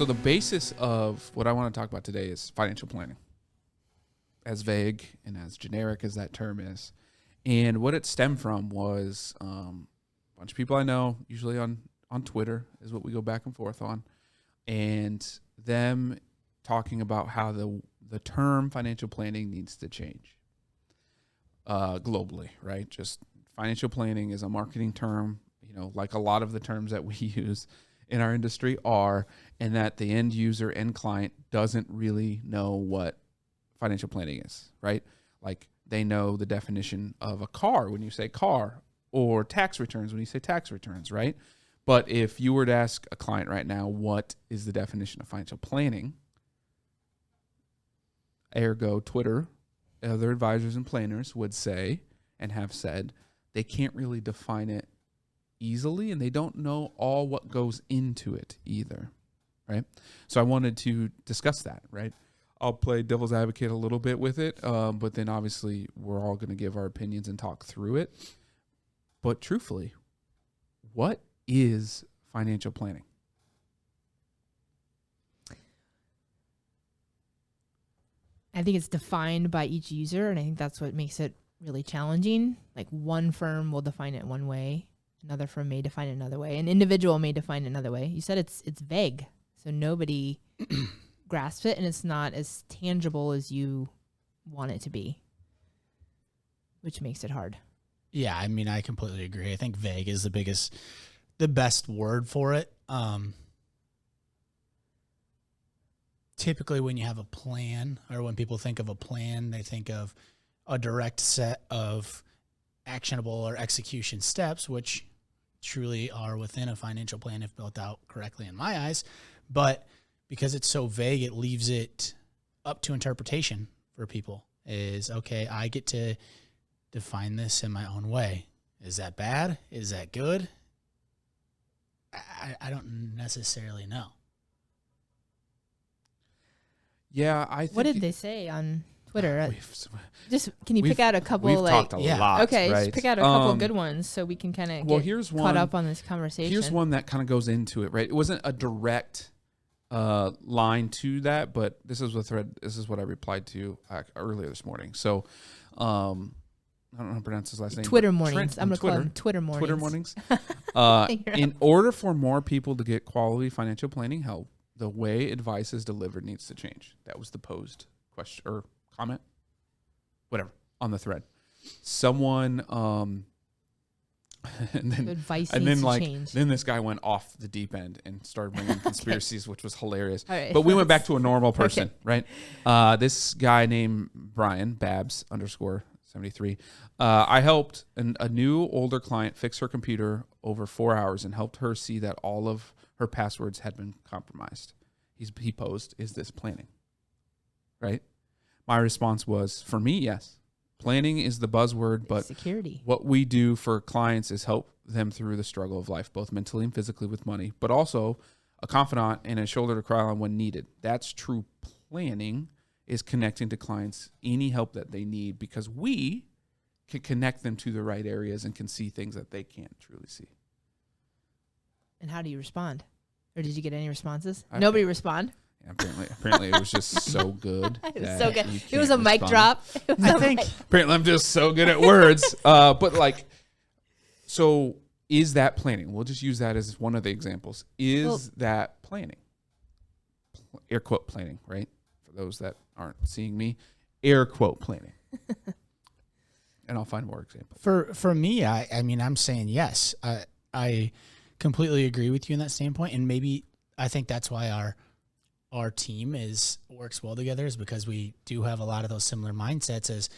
So the basis of what I want to talk about today is financial planning. As vague and as generic as that term is. And what it stemmed from was a bunch of people I know, usually on Twitter is what we go back and forth on, and them talking about how the term financial planning needs to change globally, right? Just financial planning is a marketing term, like a lot of the terms that we use in our industry are, and that the end user, end client doesn't really know what financial planning is, right? Like they know the definition of a car when you say car, or tax returns when you say tax returns, right? But if you were to ask a client right now, what is the definition of financial planning? Ergo, Twitter, other advisors and planners would say and have said they can't really define it easily, and they don't know all what goes into it either, right? So I wanted to discuss that, right? I'll play devil's advocate a little bit with it, but then obviously we're all going to give our opinions and talk through it. But truthfully, what is financial planning? I think it's defined by each user, and I think that's what makes it really challenging. Like one firm will define it one way, another firm may define it another way, an individual may define it another way. You said it's vague, so nobody grasp it, and it's not as tangible as you want it to be, which makes it hard. Yeah, I mean, I completely agree. I think vague is the best word for it. Typically when you have a plan, or when people think of a plan, they think of a direct set of actionable or execution steps, which truly are within a financial plan if built out correctly in my eyes. But because it's so vague, it leaves it up to interpretation for people. Is, okay, I get to define this in my own way. Is that bad? Is that good? I don't necessarily know. Yeah, I think. What did they say on Twitter? Just can you We've- pick out a couple? We've like, talked a lot. okay, right? just pick out a couple good ones so we can kind of get here's caught one, up on this conversation. Here's one that kind of goes into it, right? It wasn't a direct line to that, but this is a thread. This is what I replied to earlier this morning. So, I don't know how to pronounce his last name. Twitter but mornings. Trent I'm going to call Twitter. them Twitter mornings. Twitter mornings. You're In order for more people to get quality financial planning help, the way advice is delivered needs to change. That was the posed question or comment, whatever, on the thread. Someone, and then advice and needs then to change. then this guy went off the deep end and started bringing conspiracies, which was hilarious. All right. But we went back to a normal person, right? This guy named Brian Babs _73. I helped a new older client fix her computer over 4 hours and helped her see that all of her passwords had been compromised. He posed, "Is this planning?" Right? My response was, for me, yes. Planning is the buzzword, but security. What we do for clients is help them through the struggle of life, both mentally and physically with money, but also a confidant and a shoulder to cry on when needed. That's true planning, is connecting to clients any help that they need, because we can connect them to the right areas and can see things that they can't truly see. And how do you respond? Or did you get any responses? I- Nobody respond. Apparently it was just so good. It was so good. you It was can't a mic respond. drop. It was I a think mic- Apparently I'm just so good at words. But like, so is that planning? We'll just use that as one of the examples. Is that planning? Air quote planning, right? For those that aren't seeing me, air quote planning. And I'll find more examples. For me, I mean, I'm saying yes. I completely agree with you in that standpoint, and maybe I think that's why our team works well together, is because we do have a lot of those similar mindsets. As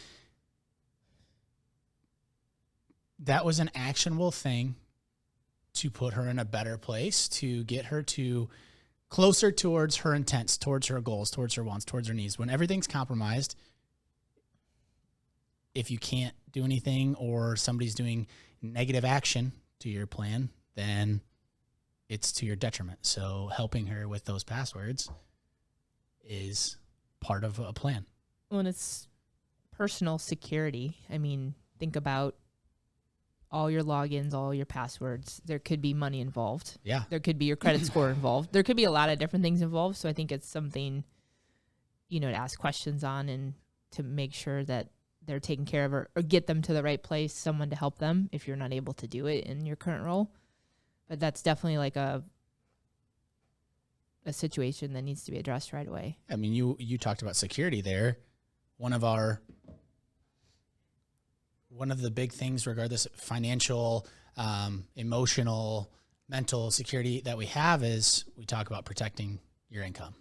that was an actionable thing to put her in a better place, to get her to closer towards her intents, towards her goals, towards her wants, towards her needs. When everything's compromised, if you can't do anything or somebody's doing negative action to your plan, then it's to your detriment. So helping her with those passwords is part of a plan. When it's personal security, I mean, think about all your logins, all your passwords. There could be money involved. Yeah. There could be your credit score involved. There could be a lot of different things involved. So I think it's something, to ask questions on and to make sure that they're taken care of or get them to the right place, someone to help them if you're not able to do it in your current role. But that's definitely like a situation that needs to be addressed right away. I mean, you talked about security there. One of the big things, regardless of financial, emotional, mental security that we have, is we talk about protecting your income.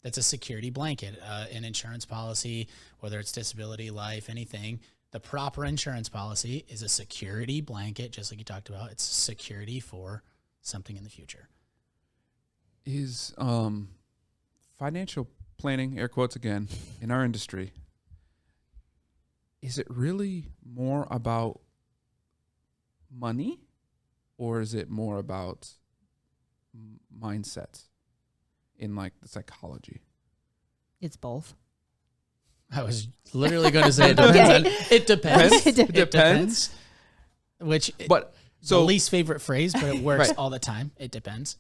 That's a security blanket, an insurance policy, whether it's disability, life, anything. The proper insurance policy is a security blanket, just like you talked about. It's security for something in the future. Is financial planning, air quotes again, in our industry, is it really more about money, or is it more about mindset in like the psychology? It's both. I was literally going to say it depends. It depends. It depends. Which, But the so least favorite phrase, but it works Right. all the time. It depends.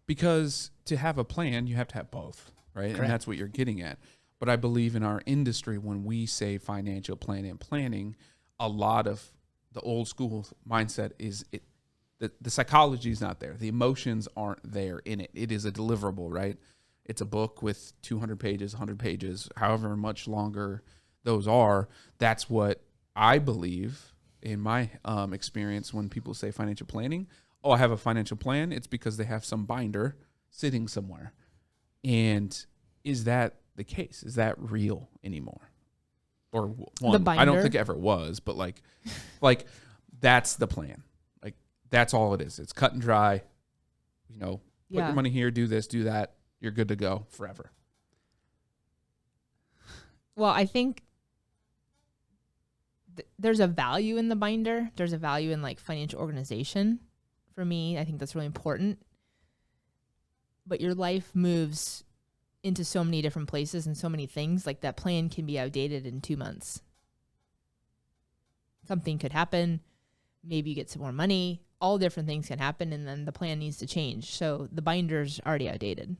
because to have a plan, you have to have both, right? Correct. And that's what you're getting at. But I believe in our industry, when we say financial plan and planning, a lot of the old school mindset is the psychology is not there. The emotions aren't there in it. It is a deliverable, right? It's a book with 200 pages, 100 pages, however much longer those are. That's what I believe in my experience when people say financial planning. Oh, I have a financial plan. It's because they have some binder sitting somewhere. And is that the case? Is that real anymore? Or one, I don't binder? think it ever was, but like that's the plan. Like that's all it is. It's cut and dry. Put Yeah. your money here, do this, do that. You're good to go forever. Well, I think there's a value in the binder. There's a value in like financial organization. For me, I think that's really important. But your life moves into so many different places and so many things. Like that plan can be outdated in 2 months. Something could happen. Maybe you get some more money. All different things can happen, and then the plan needs to change. So the binder's already outdated.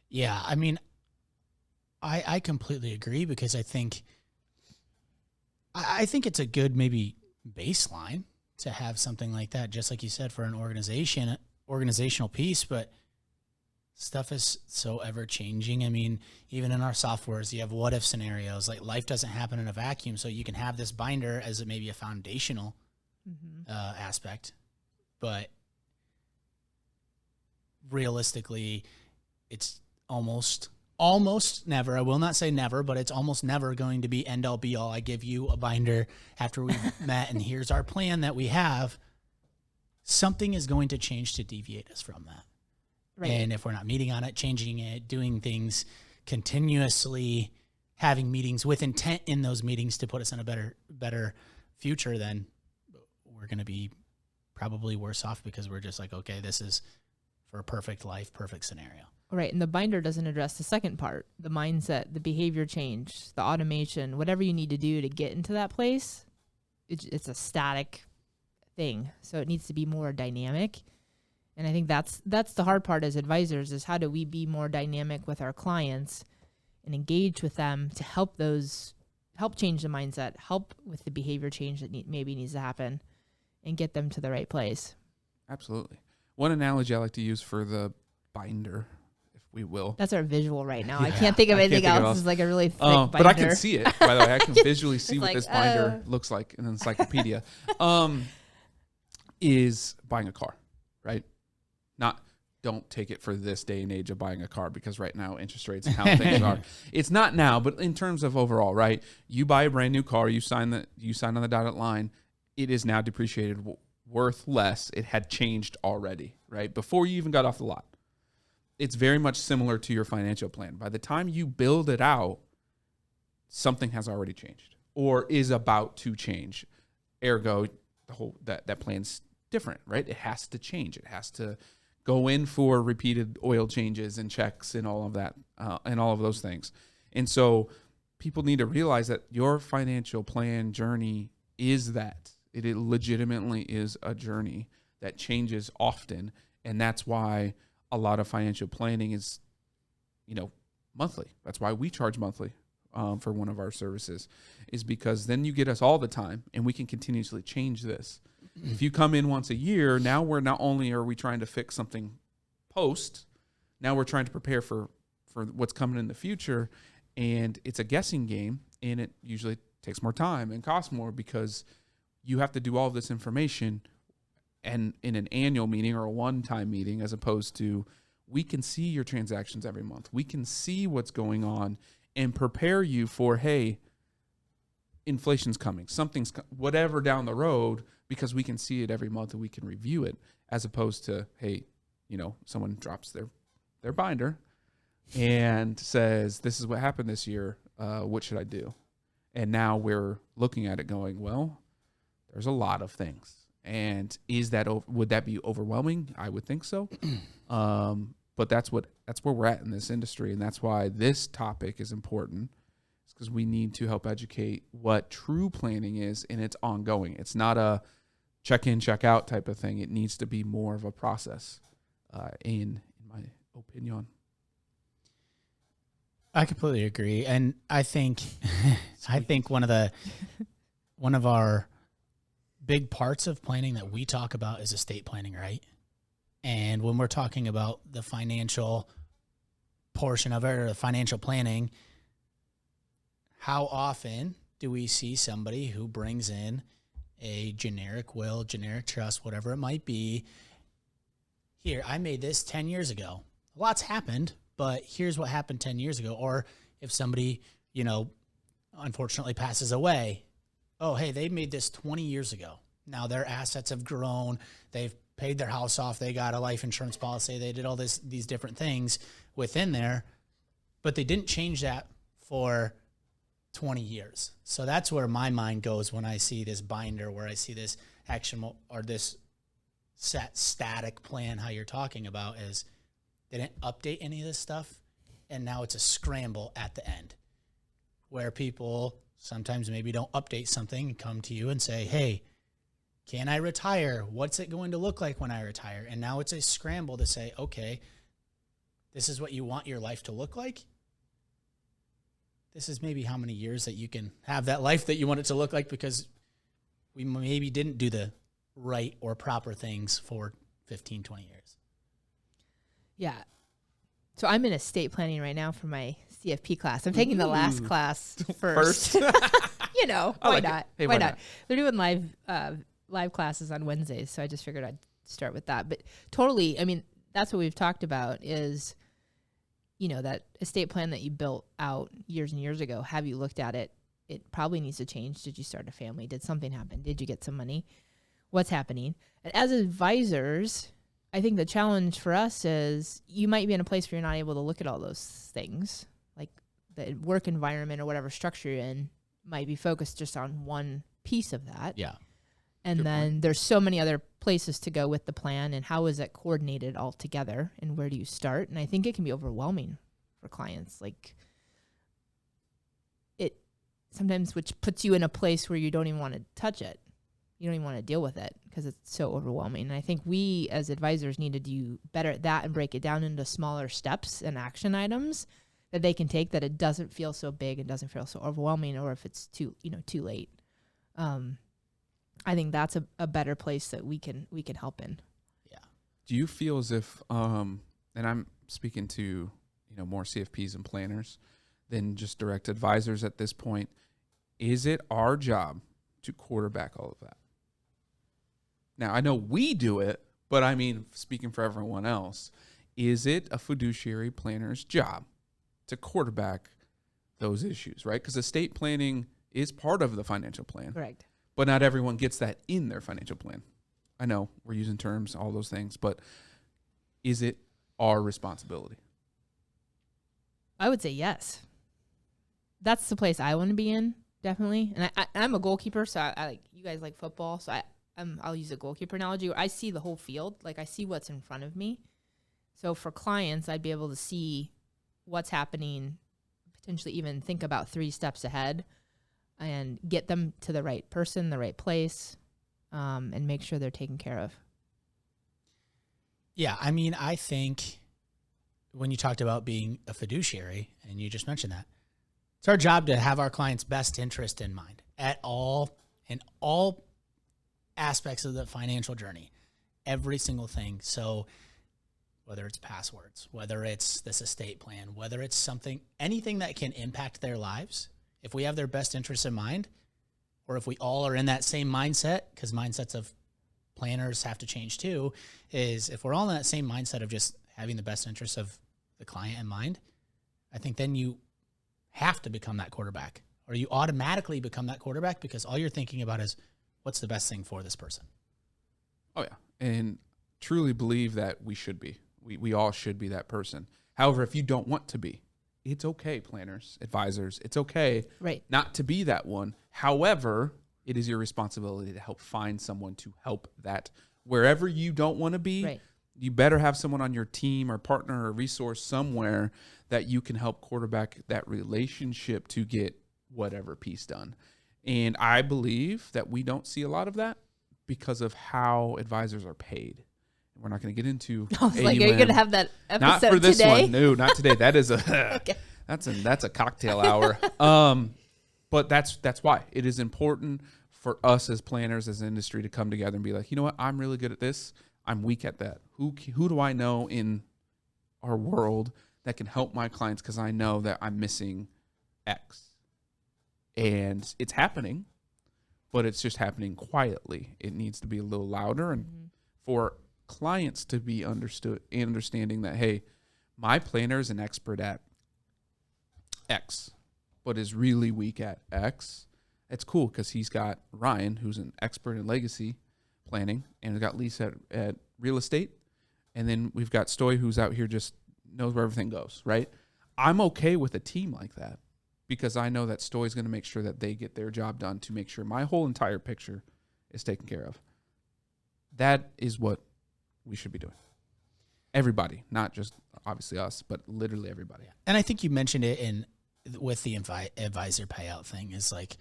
Yeah, I mean, I completely agree, because I think it's a good maybe baseline to have something like that, just like you said, for an organizational piece. But stuff is so ever changing. I mean, even in our softwares, you have what if scenarios. Like life doesn't happen in a vacuum, so you can have this binder as maybe a foundational aspect, but realistically, it's almost never, I will not say never, but it's almost never going to be end all be all. I give you a binder after we've met, and here's our plan that we have. Something is going to change to deviate us from that. Right. And if we're not meeting on it, changing it, doing things continuously, having meetings with intent in those meetings to put us in a better future, then we're going to be probably worse off, because we're just like, okay, this is for a perfect life, perfect scenario. Right, and the binder doesn't address the second part, the mindset, the behavior change, the automation, whatever you need to do to get into that place. It's a static thing, so it needs to be more dynamic. And I think that's the hard part as advisors, is how do we be more dynamic with our clients and engage with them to help change the mindset, help with the behavior change that maybe needs to happen, and get them to the right place. Absolutely. One analogy I like to use for the binder, if we will. That's our visual right now. I Yeah, can't think of I can't anything think of else. else. It's like a really thick binder. But I can see it, by the way. I can visually see It's what like, this binder looks like in an encyclopedia. Is buying a car, right? Don't take it for this day and age of buying a car, because right now interest rates and how things are. It's not now, but in terms of overall, right? You buy a brand new car, you sign on the dotted line. It is now depreciated, worth less. It had changed already, right? Before you even got off the lot. It's very much similar to your financial plan. By the time you build it out, something has already changed or is about to change. Ergo, the whole that plan's different, right? It has to change. It has to go in for repeated oil changes and checks and all of that, and all of those things. And so people need to realize that your financial plan journey is that. It legitimately is a journey that changes often. And that's why a lot of financial planning is, monthly. That's why we charge monthly for one of our services, is because then you get us all the time and we can continuously change this. If you come in once a year, now we're not only are we trying to fix something post, now we're trying to prepare for what's coming in the future. And it's a guessing game, and it usually takes more time and costs more because you have to do all of this information and in an annual meeting or a one-time meeting, as opposed to we can see your transactions every month. We can see what's going on and prepare you for, hey, inflation's coming, whatever down the road, because we can see it every month and we can review it, as opposed to, hey, someone drops their binder and says, this is what happened this year. What should I do? And now we're looking at it going, well, there's a lot of things. And would that be overwhelming? I would think so. But that's where we're at in this industry. And that's why this topic is important. It's because we need to help educate what true planning is, and it's ongoing. It's not a check in, check out type of thing. It needs to be more of a process, in my opinion. I completely agree. And I think one of our big parts of planning that we talk about is estate planning, right? And when we're talking about the financial portion of it, or the financial planning, how often do we see somebody who brings in a generic will, generic trust, whatever it might be? Here, I made this 10 years ago. A lot's happened, but here's what happened 10 years ago. Or if somebody, unfortunately passes away, oh, hey, they made this 20 years ago. Now their assets have grown. They've paid their house off. They got a life insurance policy. They did all these different things within there, but they didn't change that for 20 years. So that's where my mind goes when I see this binder, where I see this action or this set static plan, how you're talking about, is they didn't update any of this stuff. And now it's a scramble at the end where people sometimes maybe don't update something and come to you and say, hey, can I retire? What's it going to look like when I retire? And now it's a scramble to say, okay, this is what you want your life to look like. This is maybe how many years that you can have that life that you want it to look like, because we maybe didn't do the right or proper things for 15, 20 years. Yeah. So I'm in estate planning right now for my CFP class. I'm taking the last class first. Why not? Hey, why not? They're doing live classes on Wednesdays, so I just figured I'd start with that. But totally, I mean, that's what we've talked about is, that estate plan that you built out years and years ago. Have you looked at it? It probably needs to change. Did you start a family? Did something happen? Did you get some money? What's happening? And as advisors, I think the challenge for us is you might be in a place where you're not able to look at all those things. Like the work environment or whatever structure you're in might be focused just on one piece of that. Yeah. And then there's so many other places to go with the plan, and how is it coordinated all together, and where do you start? And I think it can be overwhelming for clients. Like it sometimes, which puts you in a place where you don't even want to touch it. You don't even want to deal with it because it's so overwhelming. And I think we as advisors need to do better at that and break it down into smaller steps and action items that they can take, that it doesn't feel so big and doesn't feel so overwhelming, or if it's too late. I think that's a better place that we can help in. Yeah. Do you feel as if, and I'm speaking to, more CFPs and planners than just direct advisors at this point, is it our job to quarterback all of that? Now, I know we do it, but I mean, speaking for everyone else, is it a fiduciary planner's job to quarterback those issues, right? Because estate planning is part of the financial plan. Correct. But not everyone gets that in their financial plan. I know we're using terms, all those things, but is it our responsibility? I would say yes. That's the place I want to be in, definitely. And I'm a goalkeeper, so I like, you guys like football, so I'll use a goalkeeper analogy where I see the whole field. Like I see what's in front of me. So for clients, I'd be able to see what's happening, potentially even think about 3 steps ahead, and get them to the right person, the right place, and make sure they're taken care of. Yeah, I mean, I think when you talked about being a fiduciary, and you just mentioned that, it's our job to have our client's best interest in mind in all aspects of the financial journey, every single thing. So whether it's passwords, whether it's this estate plan, whether it's anything that can impact their lives, if we have their best interests in mind, or if we all are in that same mindset, because mindsets of planners have to change too, is if we're all in that same mindset of just having the best interests of the client in mind, I think then you have to become that quarterback, or you automatically become that quarterback because all you're thinking about is what's the best thing for this person. Oh, yeah. And truly believe that we should be. We all should be that person. However, if you don't want to be, it's okay, planners, advisors. It's okay not to be that one. However, it is your responsibility to help find someone to help that. Wherever you don't want to be, you better have someone on your team or partner or resource somewhere that you can help quarterback that relationship to get whatever piece done. And I believe that we don't see a lot of that because of how advisors are paid. We're not going to get into I was like, are you going to have that episode not for this today? one. No, not today. That is that's a cocktail hour. But that's why it is important for us as planners, as an industry, to come together and be like, you know what? I'm really good at this. I'm weak at that. Who do I know in our world that can help my clients? Because I know that I'm missing X, and it's happening, but it's just happening quietly. It needs to be a little louder, and for clients to be understanding that, hey, my planner is an expert at X, but is really weak at X. It's cool because he's got Ryan, who's an expert in legacy planning, and we've got Lisa at real estate, and then we've got Stoy, who's out here just knows where everything goes, right? I'm okay with a team like that because I know that Stoy's going to make sure that they get their job done to make sure my whole entire picture is taken care of. That is what we should be doing. Everybody, not just obviously us, but literally everybody. And I think you mentioned it with the advisor payout thing is like,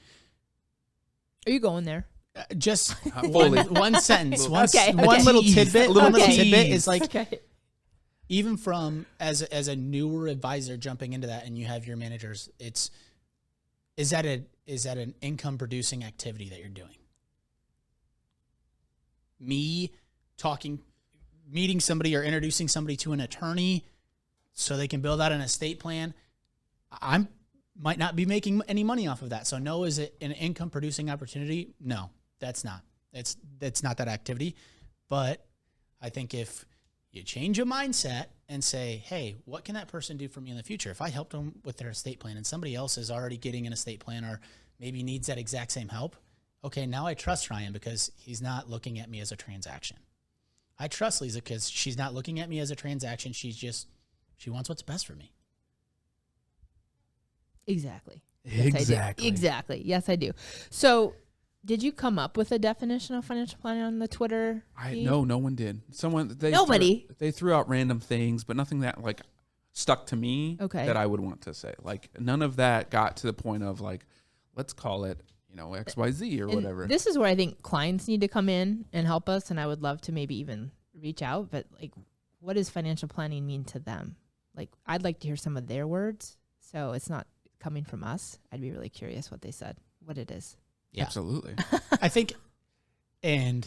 are you going there? Just one sentence, one Okay. little tidbit. Little tidbit is like, Okay. even from as a newer advisor jumping into that, and you have your managers, is that an income producing activity that you're doing? Me meeting somebody or introducing somebody to an attorney so they can build out an estate plan, I might not be making any money off of that. So no, is it an income producing opportunity? No, that's not. That's not that activity. But I think if you change your mindset and say, hey, what can that person do for me in the future? If I helped them with their estate plan and somebody else is already getting an estate plan or maybe needs that exact same help, okay, now I trust Ryan because he's not looking at me as a transaction. I trust Lisa because she's not looking at me as a transaction. She wants what's best for me. Exactly. Exactly. Exactly. Yes, I do. So did you come up with a definition of financial planning on the Twitter feed? No one did. Nobody. They threw out random things, but nothing that like stuck to me that I would want to say. Like none of that got to the point of like, let's call it, XYZ or whatever. This is where I think clients need to come in and help us, and I would love to maybe even reach out. But like, what does financial planning mean to them? Like, I'd like to hear some of their words, so it's not coming from us. I'd be really curious what they said, what it is. Yeah. Absolutely. I think, and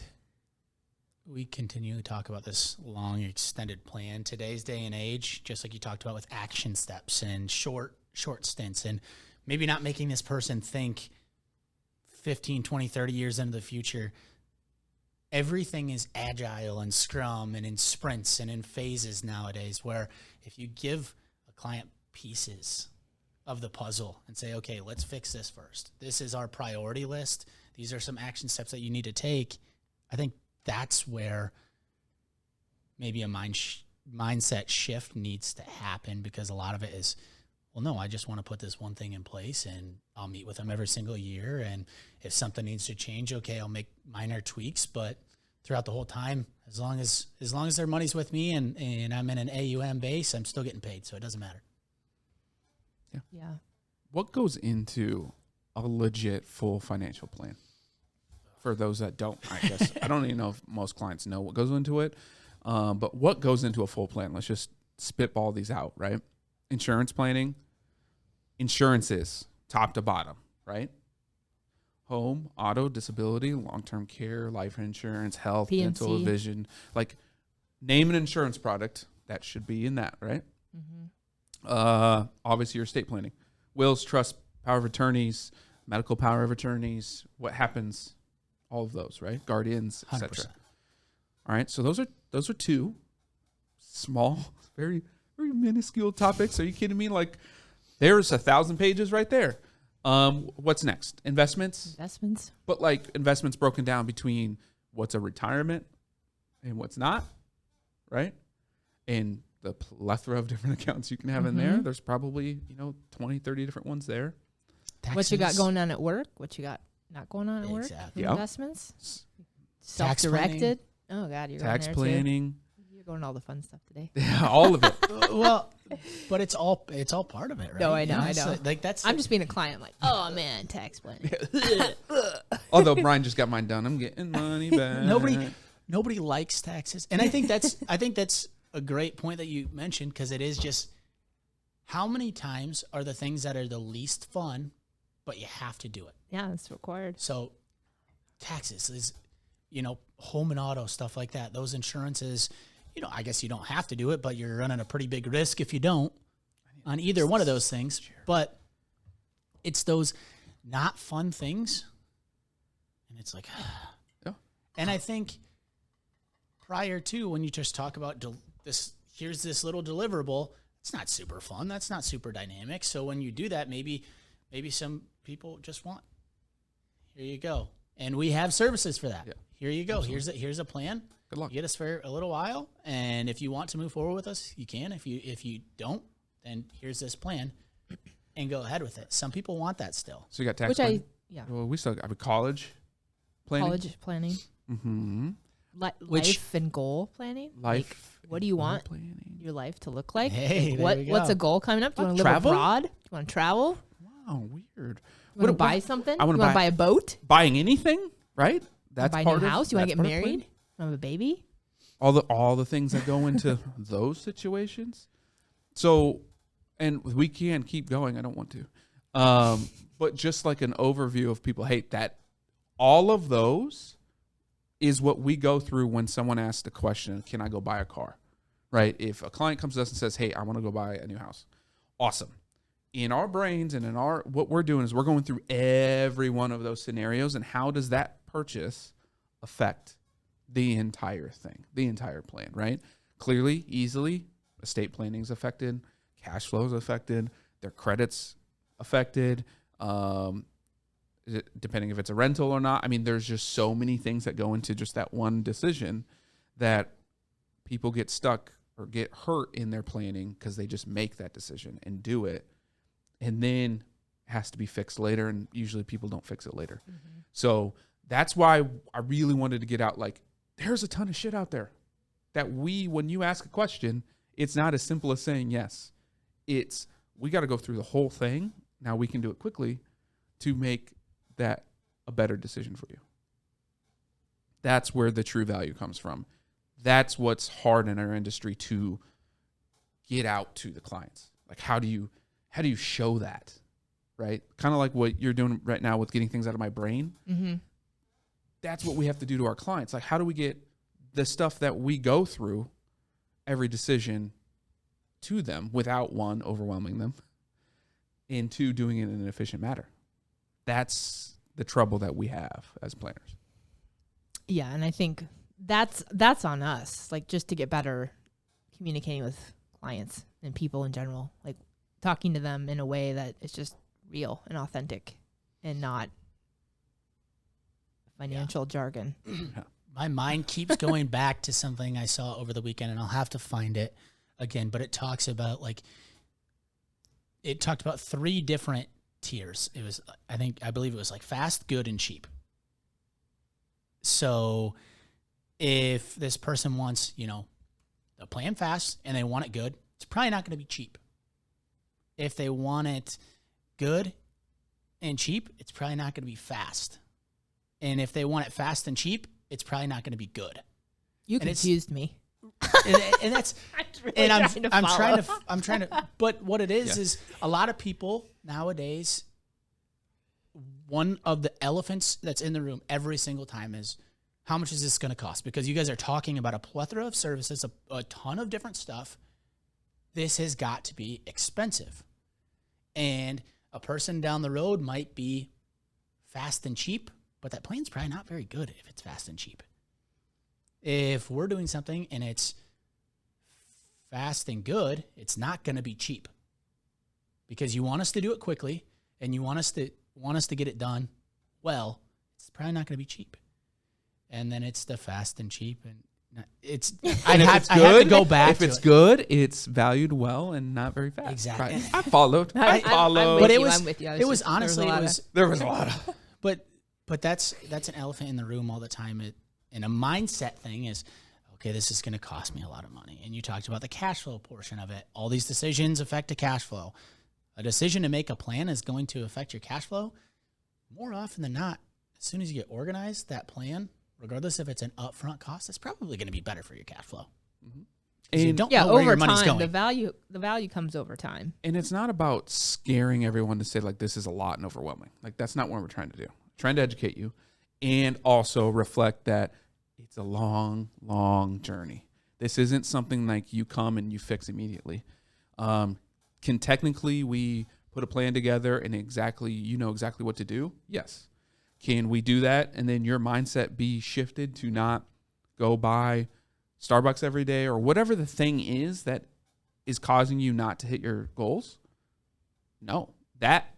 we continue to talk about this long extended plan. Today's day and age, just like you talked about with action steps and short stints, and maybe not making this person think 15, 20, 30 years into the future. Everything is agile and scrum and in sprints and in phases nowadays, where if you give a client pieces of the puzzle and say, okay, let's fix this first. This is our priority list. These are some action steps that you need to take. I think that's where maybe a mindset shift needs to happen, because a lot of it is, well, no, I just want to put this one thing in place and I'll meet with them every single year. And if something needs to change, okay, I'll make minor tweaks, but throughout the whole time, as long as their money's with me and I'm in an AUM base, I'm still getting paid. So it doesn't matter. Yeah. What goes into a legit full financial plan? for those that don't, I guess. I don't even know if most clients know what goes into it. But what goes into a full plan? Let's just spitball these out, right? Insurance planning. Insurance is top to bottom, right? Home, auto, disability, long-term care, life insurance, health, dental, PNC. vision. Like, name an insurance product that should be in that, right? Obviously, your estate planning. Wills, trust, power of attorneys, medical power of attorneys, what happens, all of those, right? Guardians, 100%. etc. All right, so those are two small, very, very minuscule topics. Are you kidding me? Like, there's 1,000 pages right there. What's next? Investments, Investments. but like investments broken down between what's a retirement and what's not, right? And the plethora of different accounts you can have in there. There's probably, 20, 30 different ones there. What you got Taxes. going on at work? What you got not going on at work? Exactly. Yep. Investments. Tax Self-directed. Oh God, you're Tax going there planning, too. You're going to all the fun stuff today. all of it. Well, but it's all part of it, right? No, I know, I It's know. Like that's. I'm just being a client. Like, oh man, tax planning. Although Brian just got mine done, I'm getting money back. Nobody likes taxes, and I think that's a great point that you mentioned, because it is just, how many times are the things that are the least fun, but you have to do it. Yeah, it's required. So taxes is, home and auto, stuff like that. Those insurances, I guess you don't have to do it, but you're running a pretty big risk if you don't on either one of those things. But it's those not fun things. And it's like, Yeah. And I think prior to, when you just talk about here's this little deliverable, it's not super fun. That's not super dynamic. So when you do that, maybe some people just want, here you go. And we have services for that. Yeah. Here you go. Here's a plan. Good luck. You get us for a little while, and if you want to move forward with us, you can. If you don't, then here's this plan, and go ahead with it. Some people want that still. So you got tax Which planning. yeah, Well, we still got college planning. college planning, Mm-hmm. life and goal planning. Life. Like, what do you goal want planning. your life to look like? Hey, Like, there you what's go. a goal coming up? Do you want to live Travel? abroad? Do you want to travel? Wow, weird. You want to What- buy what- something? I wanna you want to buy- buy a boat? Buying anything, right? That's buy a part new of house? You want to that's get part of planning. married? You want to have a baby? All the things that go into those situations. So, and we can keep going. I don't want to, but just like an overview of people. Hey, that all of those is what we go through when someone asks the question, "Can I go buy a car?" Right? If a client comes to us and says, "Hey, I want to go buy a new house," awesome. In our brains and in what we're doing is we're going through every one of those scenarios and how does that purchase affect the entire thing, the entire plan, right? Clearly, easily, estate planning is affected, cash flow is affected, their credits affected, depending if it's a rental or not. I mean, there's just so many things that go into just that one decision that people get stuck or get hurt in their planning because they just make that decision and do it, and then it has to be fixed later, and usually people don't fix it later. So that's why I really wanted to get out, like, there's a ton of shit out there that when you ask a question, it's not as simple as saying yes. It's, we got to go through the whole thing. Now we can do it quickly to make that a better decision for you. That's where the true value comes from. That's what's hard in our industry to get out to the clients. Like, how do you show that, right? Kind of like what you're doing right now with getting things out of my brain. Mm-hmm. That's what we have to do to our clients. Like, how do we get the stuff that we go through, every decision, to them without, one, overwhelming them, and two, doing it in an efficient manner? That's the trouble that we have as planners. Yeah, and I think that's on us, like, just to get better communicating with clients and people in general, like talking to them in a way that is just real and authentic and not financial jargon. My mind keeps going back to something I saw over the weekend, and I'll have to find it again, but it talks about, it talked about 3 different tiers. It was, I believe it was like fast, good, and cheap. So if this person wants, a plan fast and they want it good, it's probably not going to be cheap. If they want it good and cheap, it's probably not going to be fast. And if they want it fast and cheap, it's probably not going to be good. You And it's- confused me. And that's Really and follow. I'm trying to but what it is a lot of people nowadays, one of the elephants that's in the room every single time is, how much is this going to cost? Because you guys are talking about a plethora of services, a ton of different stuff. This has got to be expensive. And a person down the road might be fast and cheap, but that plan's probably not very good if it's fast and cheap. If we're doing something and it's fast and good, it's not going to be cheap, because you want us to do it quickly and you want us to get it done well. It's probably not going to be cheap. And then it's the fast and cheap, and it's I have to go back. If it's good, it's valued well and not very fast. Exactly. Right. I followed. I followed. But I'm with you. it was honestly There was a lot of. But that's an elephant in the room all the time. And a mindset thing is, okay, this is going to cost me a lot of money. And you talked about the cash flow portion of it. All these decisions affect the cash flow. A decision to make a plan is going to affect your cash flow. More often than not, as soon as you get organized, that plan, regardless if it's an upfront cost, it's probably going to be better for your cash flow. Mm-hmm. You don't know where over your money's time, going. the value comes over time. And it's not about scaring everyone to say, like, this is a lot and overwhelming. Like, that's not what we're trying to do. We're trying to educate you and also reflect that it's a long, long journey. This isn't something like you come and you fix immediately. Can technically we put a plan together and you know exactly what to do? Yes. Can we do that and then your mindset be shifted to not go buy Starbucks every day or whatever the thing is that is causing you not to hit your goals? No.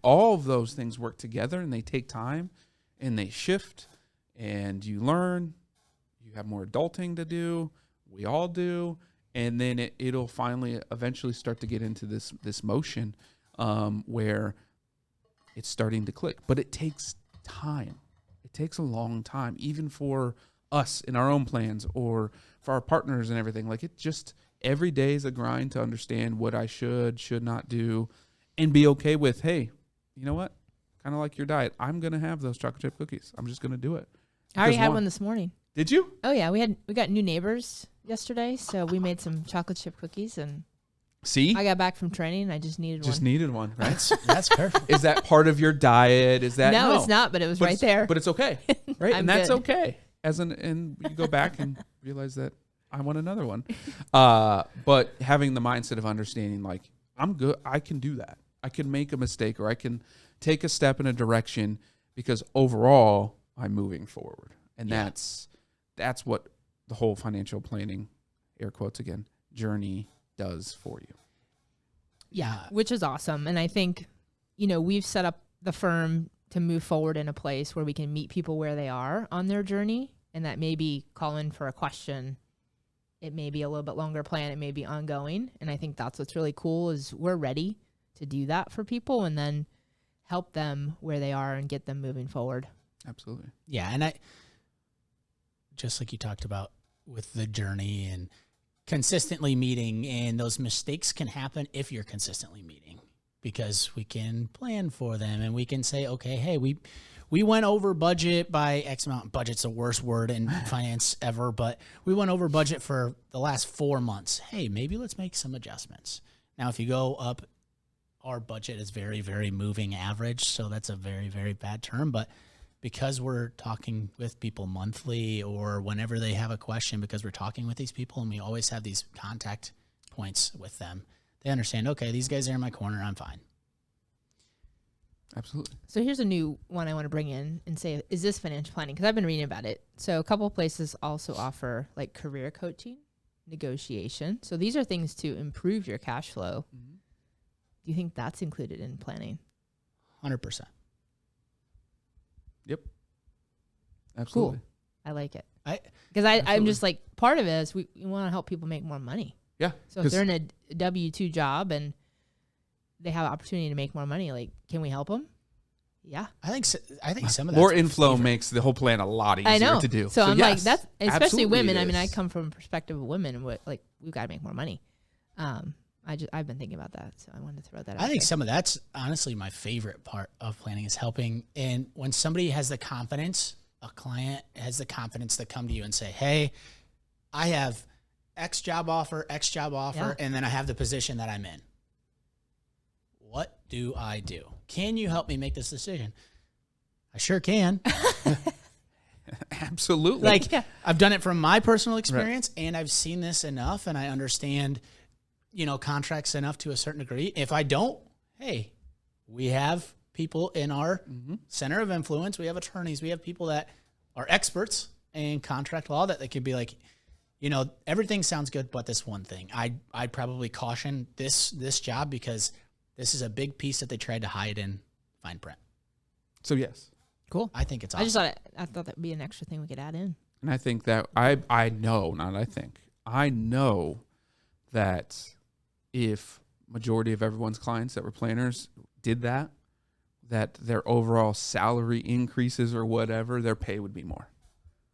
All of those things work together and they take time and they shift and you learn. You have more adulting to do. We all do. And then it'll finally eventually start to get into this motion where it's starting to click. But it takes time. It takes a long time, even for us in our own plans or for our partners and everything. Like, it just, every day is a grind to understand what I should not do and be okay with, hey, you know what? Kind of like your diet. I'm going to have those chocolate chip cookies. I'm just going to do it. I already had one this morning. Did you? Oh yeah, we got new neighbors yesterday, so we made some chocolate chip cookies, and see, I got back from training. I just needed one. Needed one, right? That's perfect. Is that part of your diet? Is that no, it's not, but it was right there. But it's okay, right? And that's good. okay. And you go back and realize that I want another one. But having the mindset of understanding, like, I'm good. I can do that. I can make a mistake, or I can take a step in a direction because overall I'm moving forward, and that's what the whole financial planning, air quotes again, journey does for you. Yeah. Which is awesome. And I think, we've set up the firm to move forward in a place where we can meet people where they are on their journey, and that may be call in for a question. It may be a little bit longer plan. It may be ongoing. And I think that's what's really cool is we're ready to do that for people and then help them where they are and get them moving forward. Absolutely. Yeah. And just like you talked about with the journey and consistently meeting, and those mistakes can happen if you're consistently meeting, because we can plan for them and we can say, okay, hey, we went over budget by X amount. Budget's the worst word in finance ever, but we went over budget for the last 4 months. Hey, maybe let's make some adjustments. Now, if you go up, our budget is very, very moving average, so that's a very, very bad term, but because we're talking with people monthly or whenever they have a question, because we're talking with these people and we always have these contact points with them, they understand, okay, these guys are in my corner, I'm fine. Absolutely. So here's a new one I want to bring in and say, is this financial planning? Because I've been reading about it. So a couple of places also offer like career coaching, negotiation. So these are things to improve your cash flow. Mm-hmm. Do you think that's included in planning? 100%. Yep. Absolutely. Cool. I like it. Because I'm just like, part of it is we want to help people make more money. Yeah. So if they're in a W-2 job and they have an opportunity to make more money, like, can we help them? Yeah. I think some of that more inflow makes the whole plan a lot easier to do. So I'm like, that's especially women. I mean, I is. come from a perspective of women. We've got to make more money. I've been thinking about that, so I wanted to throw that out. I think some of that's honestly my favorite part of planning is helping. And when somebody has the confidence a client has the confidence to come to you and say, hey, I have X job offer, Yeah. and then I have the position that I'm in. What do I do? Can you help me make this decision? I sure can. Absolutely. Like, Yeah. I've done it from my personal experience, and I've seen this enough, and I understand, contracts enough to a certain degree. If I don't, hey, we have people in our center of influence. We have attorneys. We have people that are experts in contract law that they could be like, everything sounds good, but this one thing. I'd probably caution this job because this is a big piece that they tried to hide in fine print. So yes. Cool. I think it's awesome. I thought that would be an extra thing we could add in. And I think that I know that if majority of everyone's clients that were planners did that their overall salary increases or whatever, their pay would be more.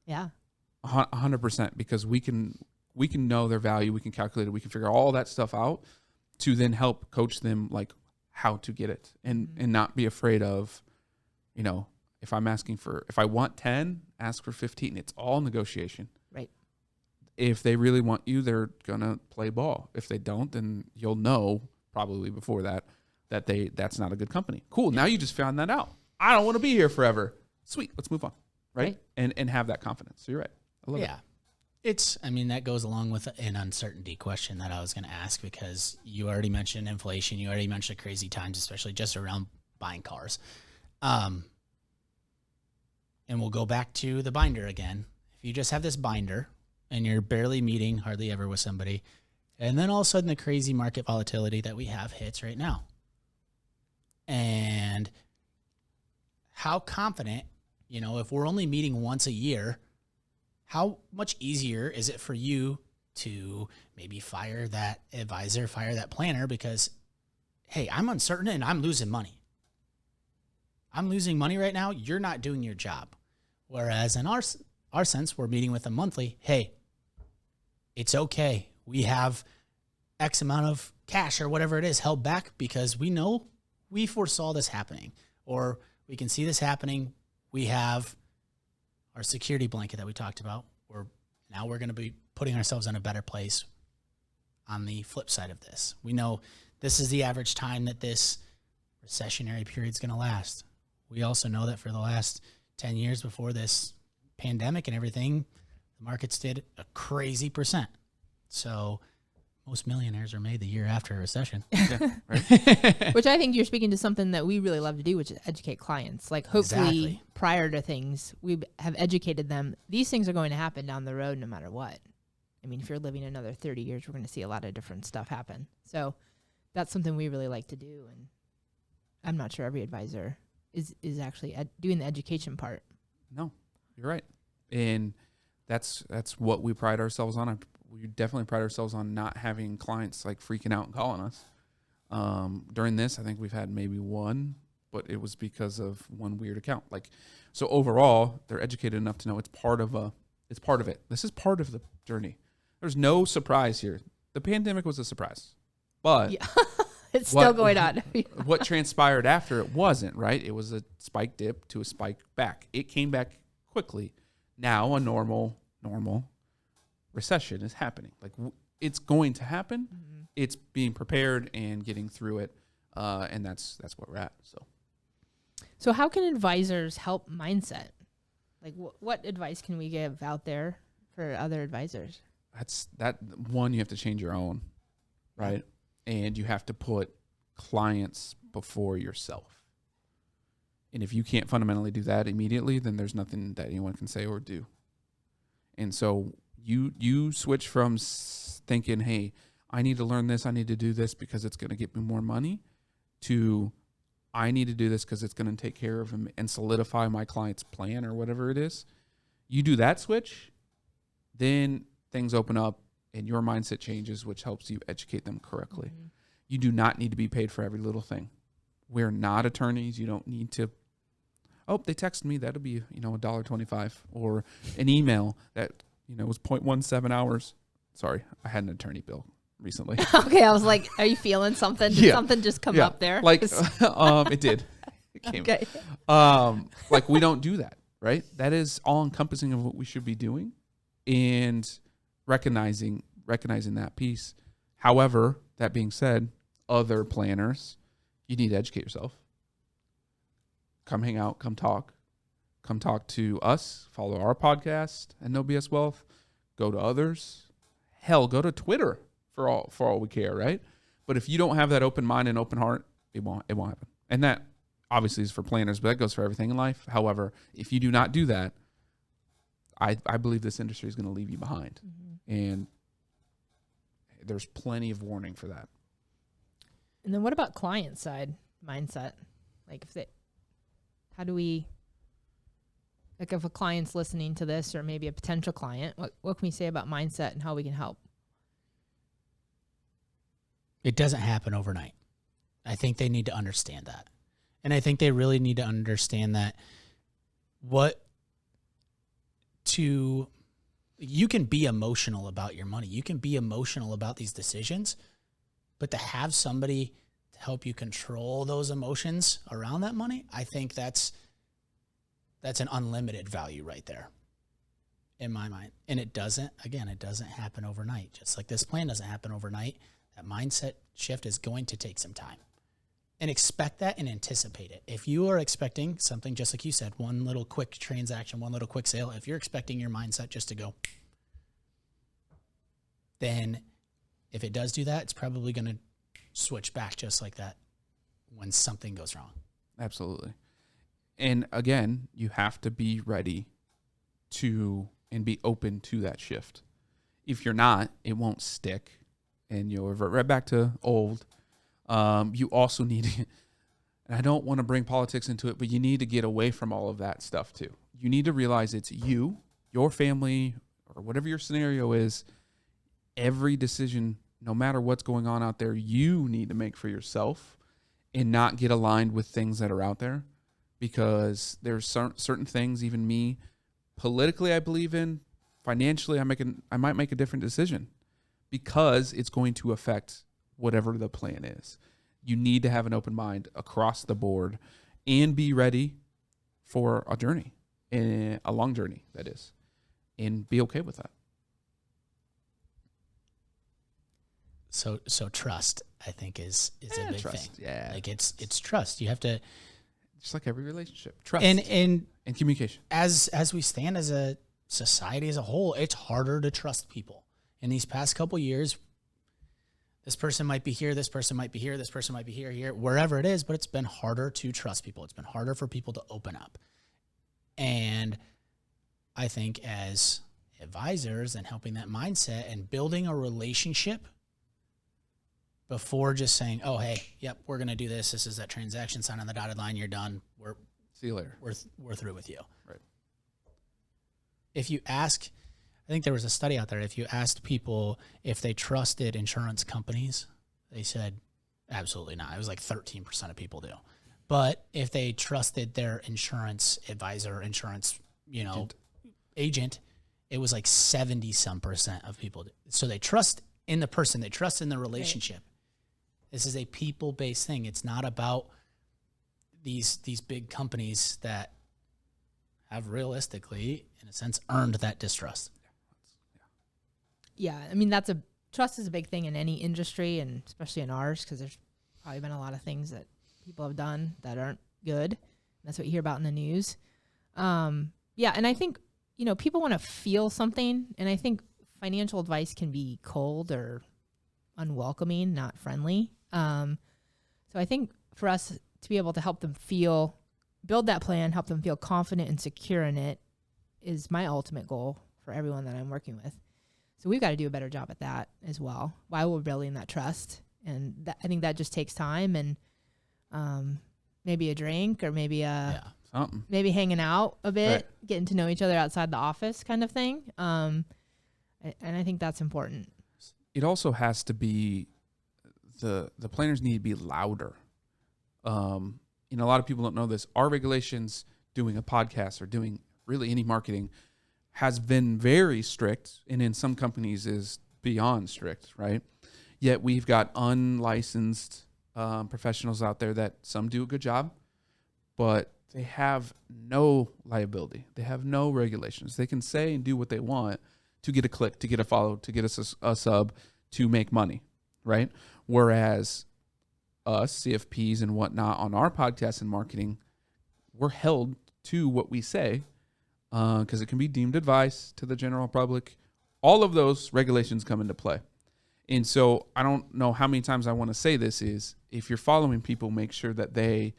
Yeah. 100%, because we can know their value, we can calculate it, we can figure all that stuff out to then help coach them like how to get it and not be afraid of, if I want 10, ask for 15. It's all negotiation. Right. If they really want you, they're going to play ball. If they don't, then you'll know probably before that's not a good company. Cool. Now you just found that out. I don't want to be here forever. Sweet. Let's move on. Right. And have that confidence. So you're right. I love it. That goes along with an uncertainty question that I was going to ask, because you already mentioned inflation. You already mentioned crazy times, especially just around buying cars. And we'll go back to the binder again. If you just have this binder and you're barely meeting hardly ever with somebody, and then all of a sudden the crazy market volatility that we have hits right now. And how confident, if we're only meeting once a year, how much easier is it for you to maybe fire that advisor, fire that planner, because, hey, I'm uncertain and I'm losing money. I'm losing money right now. You're not doing your job. Whereas in our sense, we're meeting with them monthly. Hey, it's okay. We have X amount of cash or whatever it is held back because we foresaw this happening, or we can see this happening. We have our security blanket that we talked about. Now we're going to be putting ourselves in a better place on the flip side of this. We know this is the average time that this recessionary period is going to last. We also know that for the last 10 years before this pandemic and everything, the markets did a crazy %. So most millionaires are made the year after a recession. Yeah, right. Which I think you're speaking to something that we really love to do, which is educate clients. Like, hopefully Exactly. prior to things, we have educated them. These things are going to happen down the road no matter what. I mean, if you're living another 30 years, we're going to see a lot of different stuff happen. So that's something we really like to do. And I'm not sure every advisor is actually doing the education part. No, you're right. And that's what we pride ourselves on. We definitely pride ourselves on not having clients like freaking out and calling us. During this, I think we've had maybe one, but it was because of one weird account. So overall, they're educated enough to know it's part of it. This is part of the journey. There's no surprise here. The pandemic was a surprise, but Yeah. It's still going on. what transpired after it wasn't, right? It was a spike dip to a spike back. It came back quickly. Now a normal recession is happening. It's going to happen. Mm-hmm. It's being prepared and getting through it. And that's where we're at. So how can advisors help mindset? Like, what advice can we give out there for other advisors? That one, you have to change your own, right? And you have to put clients before yourself. And if you can't fundamentally do that immediately, then there's nothing that anyone can say or do. And so you switch from thinking, hey, I need to learn this, I need to do this because it's going to get me more money, to I need to do this because it's going to take care of and solidify my client's plan or whatever it is. You do that switch, then things open up and your mindset changes, which helps you educate them correctly. Mm-hmm. You do not need to be paid for every little thing. We're not attorneys. You don't need to, they texted me, that'll be, $1.25, or an email that, was 0.17 hours. Sorry, I had an attorney bill recently. Okay, I was like, are you feeling something? Did something just come up there? It did. It came. Okay. We don't do that. right? That is all encompassing of what we should be doing, and recognizing that piece. However, that being said, other planners, you need to educate yourself. Come hang out, come talk to us, follow our podcast and No BS Wealth, go to others. Hell, go to Twitter for all we care, right? But if you don't have that open mind and open heart, it won't happen. And that obviously is for planners, but that goes for everything in life. However, if you do not do that, I believe this industry is going to leave you behind. Mm-hmm. And there's plenty of warning for that. And then what about client side mindset? Like how do we, like if a client's listening to this or maybe a potential client, what can we say about mindset and how we can help? It doesn't happen overnight. I think they need to understand that. And I think they really need to understand that you can be emotional about your money. You can be emotional about these decisions, but to have somebody to help you control those emotions around that money, I think that's an unlimited value right there in my mind. And it doesn't happen overnight. Just like this plan doesn't happen overnight, that mindset shift is going to take some time. And expect that and anticipate it. If you are expecting something, just like you said, one little quick transaction, one little quick sale, if you're expecting your mindset just to go, then if it does do that, it's probably going to switch back just like that when something goes wrong. Absolutely. And again, you have to be ready to and be open to that shift. If you're not, it won't stick and you'll revert right back to old. You also need to, and I don't want to bring politics into it, but you need to get away from all of that stuff too. You need to realize it's you, your family, or whatever your scenario is. Every decision, no matter what's going on out there, you need to make for yourself and not get aligned with things that are out there, because there's certain things, even me, politically I believe in, financially I might make a different decision because it's going to affect whatever the plan is. You need to have an open mind across the board and be ready for a journey, a long journey, that is, and be okay with that. So trust, I think, is a big trust, thing. Yeah. Like it's trust. You have to, just like every relationship, trust and communication. As we stand as a society as a whole, it's harder to trust people. In these past couple years, this person might be here, this person might be here, this person might be here, wherever it is, but it's been harder to trust people. It's been harder for people to open up. And I think as advisors and helping that mindset and building a relationship before just saying, oh, hey, yep, we're going to do this. This is that transaction, sign on the dotted line, you're done. See you later. We're through with you. Right. If you ask, I think there was a study out there, if you asked people if they trusted insurance companies, they said absolutely not. It was like 13% of people do. But if they trusted their insurance advisor, insurance, agent, it was like 70-some% of people. So they trust in the person, they trust in the relationship. Right. This is a people-based thing. It's not about these big companies that have realistically, in a sense, earned that distrust. Yeah, I mean, trust is a big thing in any industry, and especially in ours, because there's probably been a lot of things that people have done that aren't good. That's what you hear about in the news. Yeah, and I think, people want to feel something, and I think financial advice can be cold or unwelcoming, not friendly. So I think for us to be able to help them build that plan, help them feel confident and secure in it is my ultimate goal for everyone that I'm working with. So we've got to do a better job at that as well while we're building that trust. And I think that just takes time and maybe a drink or maybe something. Maybe hanging out a bit, right. Getting to know each other outside the office kind of thing. And I think that's important. It also has to be the planners need to be louder. A lot of people don't know this. Our regulations doing a podcast or doing really any marketing has been very strict, and in some companies is beyond strict, right? Yet we've got unlicensed professionals out there that some do a good job, but they have no liability. They have no regulations. They can say and do what they want to get a click, to get a follow, to get a sub, to make money, right? Whereas us, CFPs and whatnot, on our podcast and marketing, we're held to what we say because it can be deemed advice to the general public. All of those regulations come into play. And so I don't know how many times I want to say this is, if you're following people, make sure that they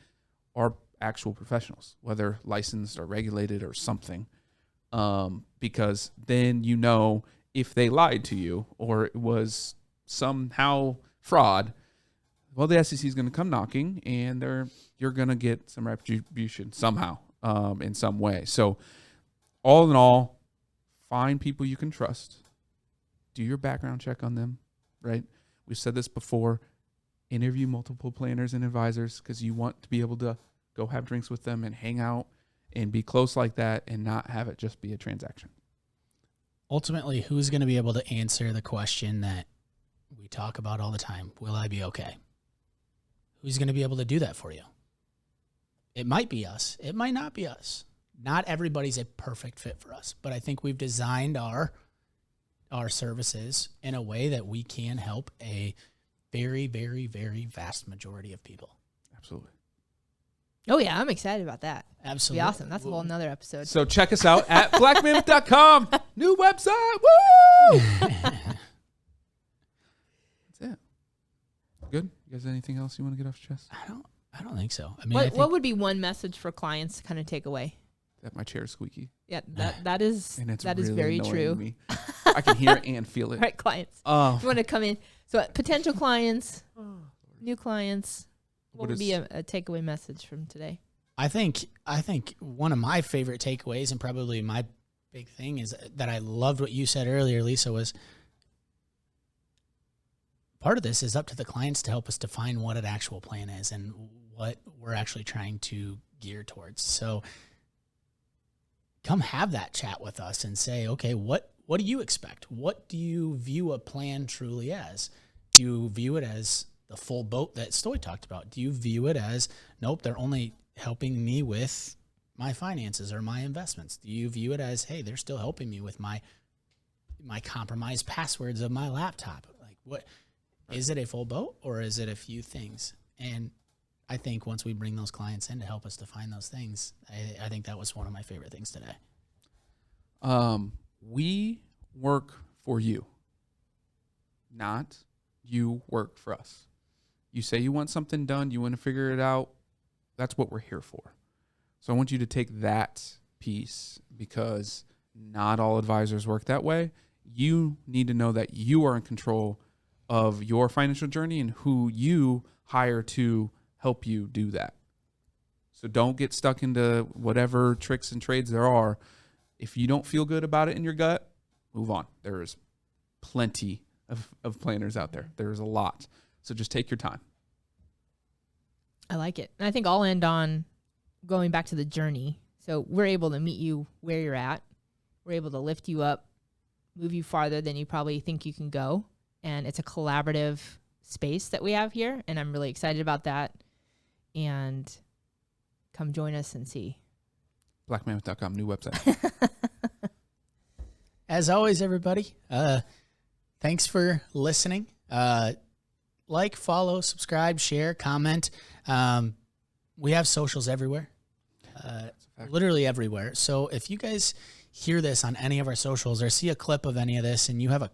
are actual professionals, whether licensed or regulated or something, because then you know if they lied to you or it was somehow fraud, well, the SEC is going to come knocking and you're going to get some retribution somehow, in some way. So all in all, find people you can trust. Do your background check on them, right? We've said this before. Interview multiple planners and advisors because you want to be able to go have drinks with them and hang out and be close like that and not have it just be a transaction. Ultimately, who's going to be able to answer the question that we talk about all the time? Will I be okay? Who's going to be able to do that for you? It might be us. It might not be us. Not everybody's a perfect fit for us, but I think we've designed our services in a way that we can help a very, very, very vast majority of people. Absolutely. Oh, yeah. I'm excited about that. Absolutely. Be awesome. That's a whole nother episode. So check us out at blackmammoth.com. New website. Woo! That's it. Good. You guys, anything else you want to get off your chest? I don't think so. I mean, what would be one message for clients to kind of take away? That my chair is squeaky. Yeah, that is And it's that really is very annoying true. Me. I can hear it and feel it. Right, clients. Oh, You want to come in. So potential clients, new clients, what would be a takeaway message from today? I think one of my favorite takeaways, and probably my big thing, is that I loved what you said earlier, Lisa, was part of this is up to the clients to help us define what an actual plan is and what we're actually trying to gear towards. So come have that chat with us and say, okay, what do you expect? What do you view a plan truly as? Do you view it as the full boat that Stoy talked about? Do you view it as, nope, they're only helping me with my finances or my investments? Do you view it as, hey, they're still helping me with my compromised passwords of my laptop? Like, what is it, a full boat or is it a few things? And I think once we bring those clients in to help us define those things, I think that was one of my favorite things today. We work for you, not you work for us. You say you want something done, you want to figure it out. That's what we're here for. So I want you to take that piece, because not all advisors work that way. You need to know that you are in control of your financial journey and who you hire to help you do that. So don't get stuck into whatever tricks and trades there are. If you don't feel good about it in your gut, move on. There is plenty of planners out there. There's a lot. So just take your time. I like it. And I think I'll end on going back to the journey. So we're able to meet you where you're at. We're able to lift you up, move you farther than you probably think you can go. And it's a collaborative space that we have here. And I'm really excited about that. And come join us and see. Blackmammoth.com, new website. As always, everybody, thanks for listening. Like, follow, subscribe, share, comment. We have socials everywhere, literally everywhere. So if you guys hear this on any of our socials or see a clip of any of this and you have a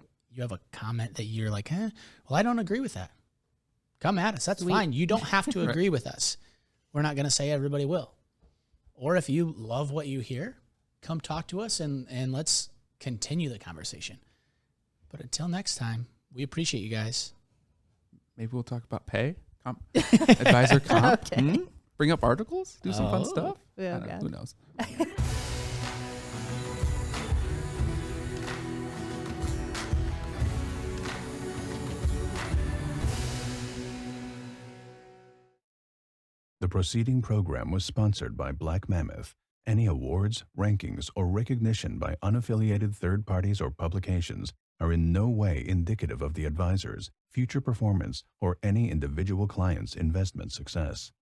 comment that you're like, well, I don't agree with that, come at us. That's fine. You don't have to agree with us. We're not going to say everybody will. Or if you love what you hear, come talk to us and let's continue the conversation. But until next time, we appreciate you guys. Maybe we'll talk about pay, advisor comp. Okay. Bring up articles, do some fun stuff. Yeah, I don't know, who knows? The preceding program was sponsored by Black Mammoth. Any awards, rankings, or recognition by unaffiliated third parties or publications are in no way indicative of the advisor's future performance or any individual client's investment success.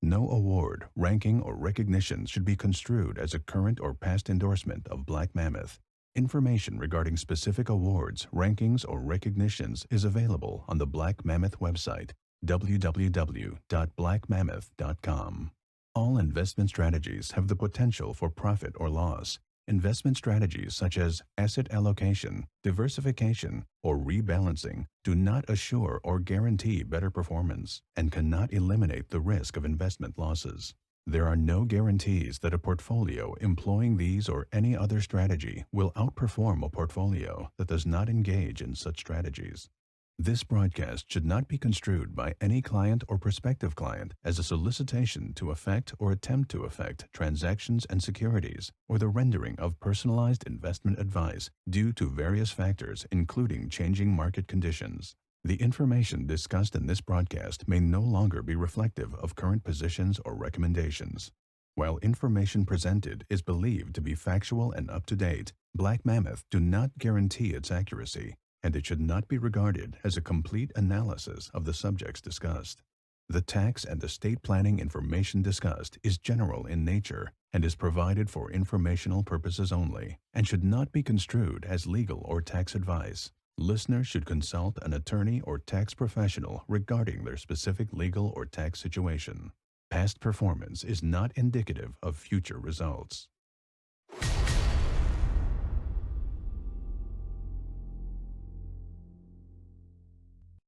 No award, ranking, or recognition should be construed as a current or past endorsement of Black Mammoth. Information regarding specific awards, rankings, or recognitions is available on the Black Mammoth website, www.blackmammoth.com. All investment strategies have the potential for profit or loss. Investment strategies such as asset allocation, diversification, or rebalancing do not assure or guarantee better performance and cannot eliminate the risk of investment losses. There are no guarantees that a portfolio employing these or any other strategy will outperform a portfolio that does not engage in such strategies. This broadcast should not be construed by any client or prospective client as a solicitation to affect or attempt to affect transactions and securities, or the rendering of personalized investment advice due to various factors, including changing market conditions. The information discussed in this broadcast may no longer be reflective of current positions or recommendations. While information presented is believed to be factual and up-to-date, Black Mammoth do not guarantee its accuracy, and it should not be regarded as a complete analysis of the subjects discussed. The tax and estate planning information discussed is general in nature and is provided for informational purposes only, and should not be construed as legal or tax advice. Listeners should consult an attorney or tax professional regarding their specific legal or tax situation. Past performance is not indicative of future results.